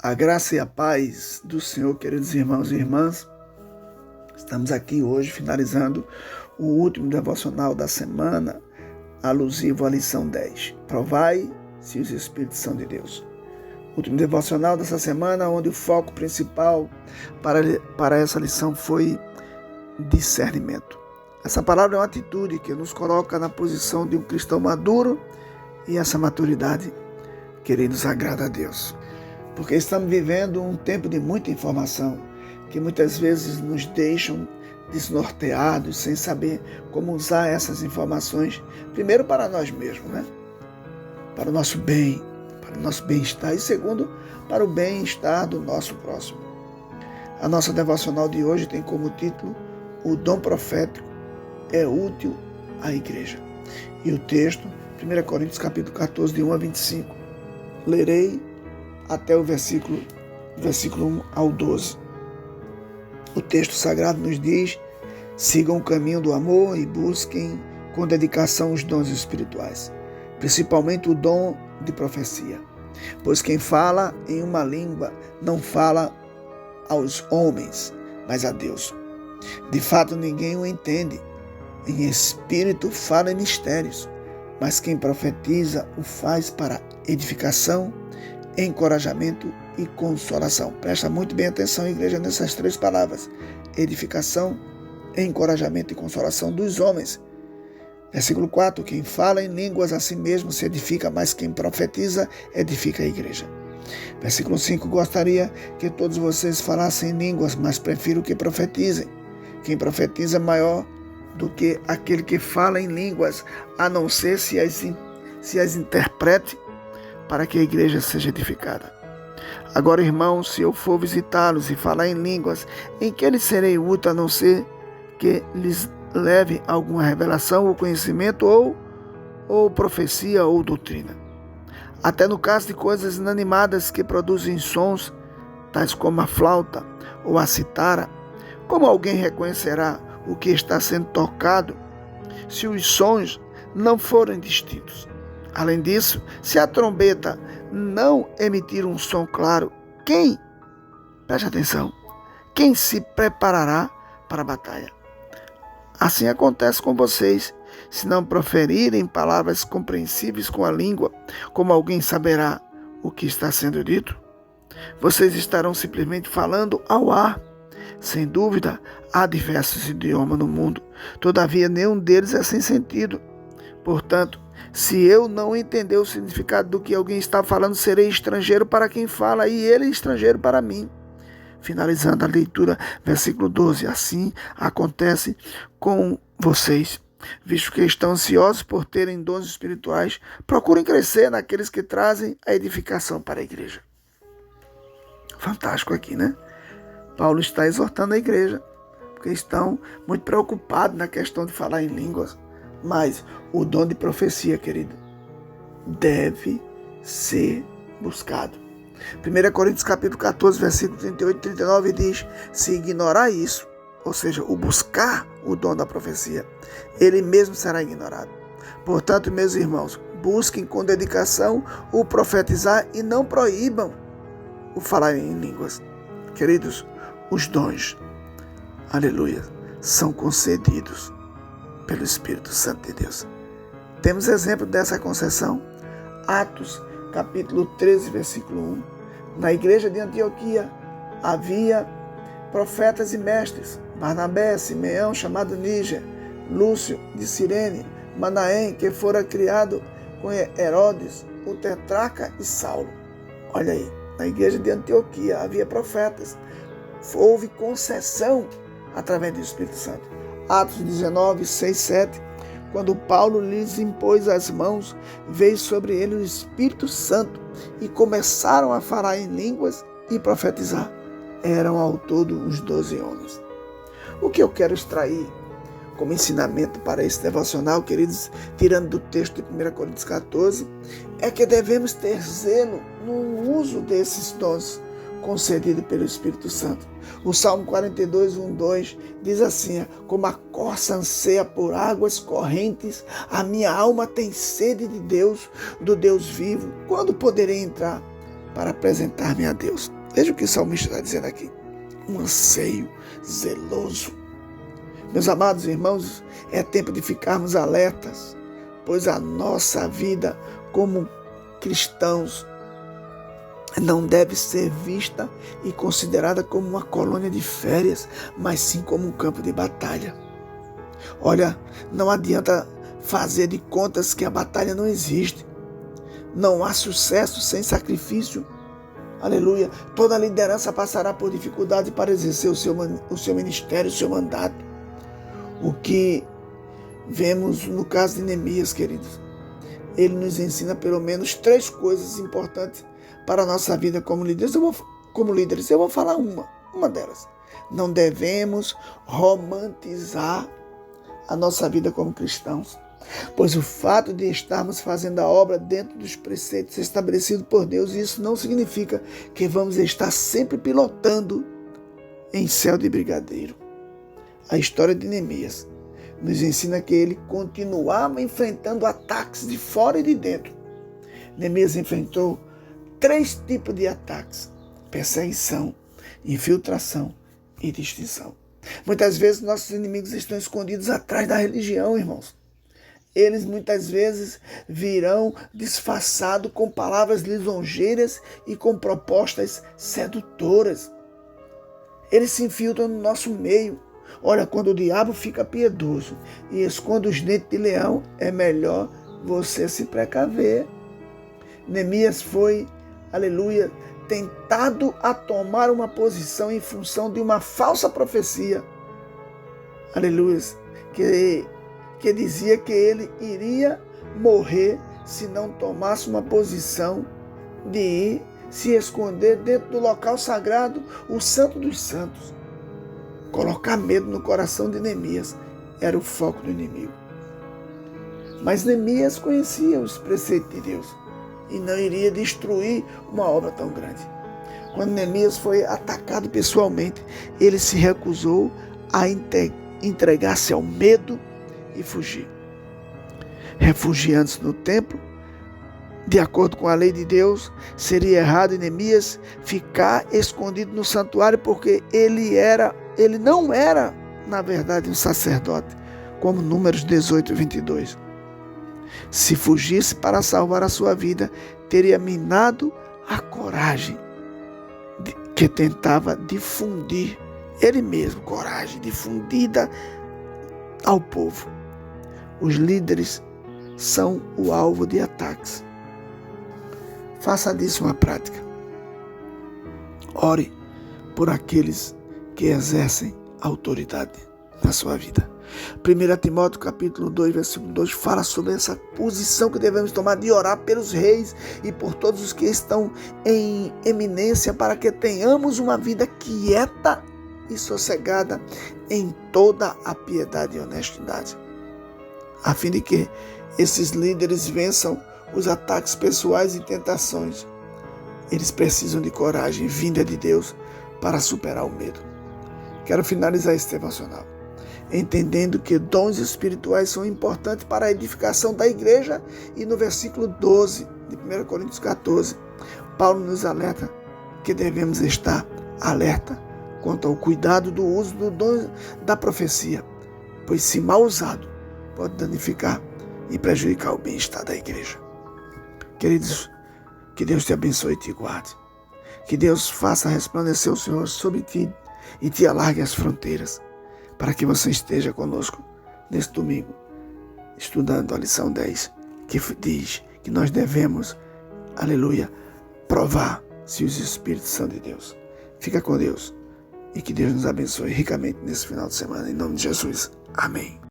A graça e a paz do Senhor, queridos irmãos e irmãs. Estamos aqui hoje finalizando o último devocional da semana, alusivo à lição 10. Provai se os Espíritos são de Deus. Último devocional dessa semana, onde o foco principal para essa lição foi discernimento. Essa palavra é uma atitude que nos coloca na posição de um cristão maduro, e essa maturidade, queridos, agrada a Deus. Porque estamos vivendo um tempo de muita informação, que muitas vezes nos deixam desnorteados, sem saber como usar essas informações, primeiro para nós mesmos, para o nosso bem, para o nosso bem-estar, e segundo, para o bem-estar do nosso próximo. A nossa devocional de hoje tem como título: O dom profético é útil à igreja. E o texto, 1 Coríntios capítulo 14, de 1 a 25. Lerei até o versículo 1 ao 12. O texto sagrado nos diz: sigam o caminho do amor e busquem com dedicação os dons espirituais, principalmente o dom de profecia. Pois quem fala em uma língua não fala aos homens, mas a Deus. De fato, ninguém o entende. Em espírito fala em mistérios, mas quem profetiza o faz para edificação, encorajamento e consolação. Presta muito bem atenção, igreja, nessas três palavras: edificação, encorajamento e consolação dos homens. Versículo 4: quem fala em línguas a si mesmo se edifica, mas quem profetiza edifica a igreja. Versículo 5: gostaria que todos vocês falassem em línguas, mas prefiro que profetizem. Quem profetiza é maior do que aquele que fala em línguas, a não ser se as interprete, para que a igreja seja edificada. Agora, irmãos, se eu for visitá-los e falar em línguas, em que lhes serei útil, a não ser que lhes leve alguma revelação ou conhecimento, ou profecia ou doutrina? Até no caso de coisas inanimadas que produzem sons, tais como a flauta ou a citara, como alguém reconhecerá o que está sendo tocado se os sons não forem distintos? Além disso, se a trombeta não emitir um som claro, preste atenção, quem se preparará para a batalha? Assim acontece com vocês. Se não proferirem palavras compreensíveis com a língua, como alguém saberá o que está sendo dito? Vocês estarão simplesmente falando ao ar. Sem dúvida, há diversos idiomas no mundo, todavia nenhum deles é sem sentido. Portanto, se eu não entender o significado do que alguém está falando, serei estrangeiro para quem fala, e ele estrangeiro para mim. Finalizando a leitura, versículo 12. Assim acontece com vocês. Visto que estão ansiosos por terem dons espirituais, procurem crescer naqueles que trazem a edificação para a igreja. Fantástico aqui, Paulo está exortando a igreja, porque estão muito preocupados na questão de falar em línguas. Mas o dom de profecia, querido, deve ser buscado. 1 Coríntios capítulo 14, versículo 38 e 39 diz: se ignorar isso, ou seja, o buscar o dom da profecia, ele mesmo será ignorado. Portanto, meus irmãos, busquem com dedicação o profetizar e não proíbam o falar em línguas. Queridos, os dons, aleluia, são concedidos pelo Espírito Santo de Deus. Temos exemplo dessa concessão. Atos, capítulo 13, versículo 1. Na igreja de Antioquia havia profetas e mestres: Barnabé, Simeão, chamado Níger, Lúcio de Cirene, Manaém, que fora criado com Herodes, o tetrarca, e Saulo. Olha aí, na igreja de Antioquia havia profetas. Houve concessão através do Espírito Santo. Atos 19, 6, 7. Quando Paulo lhes impôs as mãos, veio sobre ele o Espírito Santo e começaram a falar em línguas e profetizar. Eram ao todo uns 12 homens. O que eu quero extrair como ensinamento para esse devocional, queridos, tirando do texto de 1 Coríntios 14, é que devemos ter zelo no uso desses dons concedido pelo Espírito Santo. O Salmo 42, 1, 2 diz assim: como a corça anseia por águas correntes, a minha alma tem sede de Deus, do Deus vivo. Quando poderei entrar para apresentar-me a Deus. Veja o que o salmista está dizendo aqui. Um anseio zeloso. Meus amados irmãos, é tempo de ficarmos alertas, pois a nossa vida como cristãos não deve ser vista e considerada como uma colônia de férias, mas sim como um campo de batalha. Olha, não adianta fazer de contas que a batalha não existe. Não há sucesso sem sacrifício. Aleluia. Toda liderança passará por dificuldade para exercer o seu ministério, o seu mandato. O que vemos no caso de Neemias, queridos, ele nos ensina pelo menos 3 coisas importantes para a nossa vida como líderes. Eu vou falar uma delas. Não devemos romantizar a nossa vida como cristãos, pois o fato de estarmos fazendo a obra dentro dos preceitos estabelecidos por Deus, isso não significa que vamos estar sempre pilotando em céu de brigadeiro. A história de Neemias nos ensina que ele continuava enfrentando ataques de fora e de dentro. Neemias enfrentou 3 tipos de ataques: perseguição, infiltração e distinção. Muitas vezes nossos inimigos estão escondidos atrás da religião, irmãos. Eles muitas vezes virão disfarçados com palavras lisonjeiras e com propostas sedutoras. Eles se infiltram no nosso meio. Olha, quando o diabo fica piedoso e esconde os dentes de leão, é melhor você se precaver. Neemias foi, aleluia, tentado a tomar uma posição em função de uma falsa profecia. Aleluia, que dizia que ele iria morrer se não tomasse uma posição de ir se esconder dentro do local sagrado, o Santo dos Santos. Colocar medo no coração de Neemias era o foco do inimigo. Mas Neemias conhecia os preceitos de Deus e não iria destruir uma obra tão grande. Quando Neemias foi atacado pessoalmente, ele se recusou a entregar-se ao medo e fugir. Refugiando-se no templo, de acordo com a lei de Deus, seria errado em Neemias ficar escondido no santuário, porque ele não era, na verdade, um sacerdote, como Números 18, 22. Se fugisse para salvar a sua vida, teria minado a coragem que tentava difundir ele mesmo, coragem difundida ao povo. Os líderes são o alvo de ataques. Faça disso uma prática. Ore por aqueles que exercem autoridade na sua vida. 1 Timóteo capítulo 2, versículo 2 fala sobre essa posição que devemos tomar de orar pelos reis e por todos os que estão em eminência, para que tenhamos uma vida quieta e sossegada em toda a piedade e honestidade, a fim de que esses líderes vençam os ataques pessoais e tentações. Eles precisam de coragem vinda de Deus para superar o medo. Quero finalizar esse devocional entendendo que dons espirituais são importantes para a edificação da igreja, e no versículo 12 de 1 Coríntios 14, Paulo nos alerta que devemos estar alerta quanto ao cuidado do uso do dom da profecia, pois se mal usado, pode danificar e prejudicar o bem-estar da igreja. Queridos, que Deus te abençoe e te guarde. Que Deus faça resplandecer o Senhor sobre ti e te alargue as fronteiras, para que você esteja conosco neste domingo, estudando a lição 10, que diz que nós devemos, aleluia, provar se os Espíritos são de Deus. Fica com Deus e que Deus nos abençoe ricamente nesse final de semana, em nome de Jesus. Amém.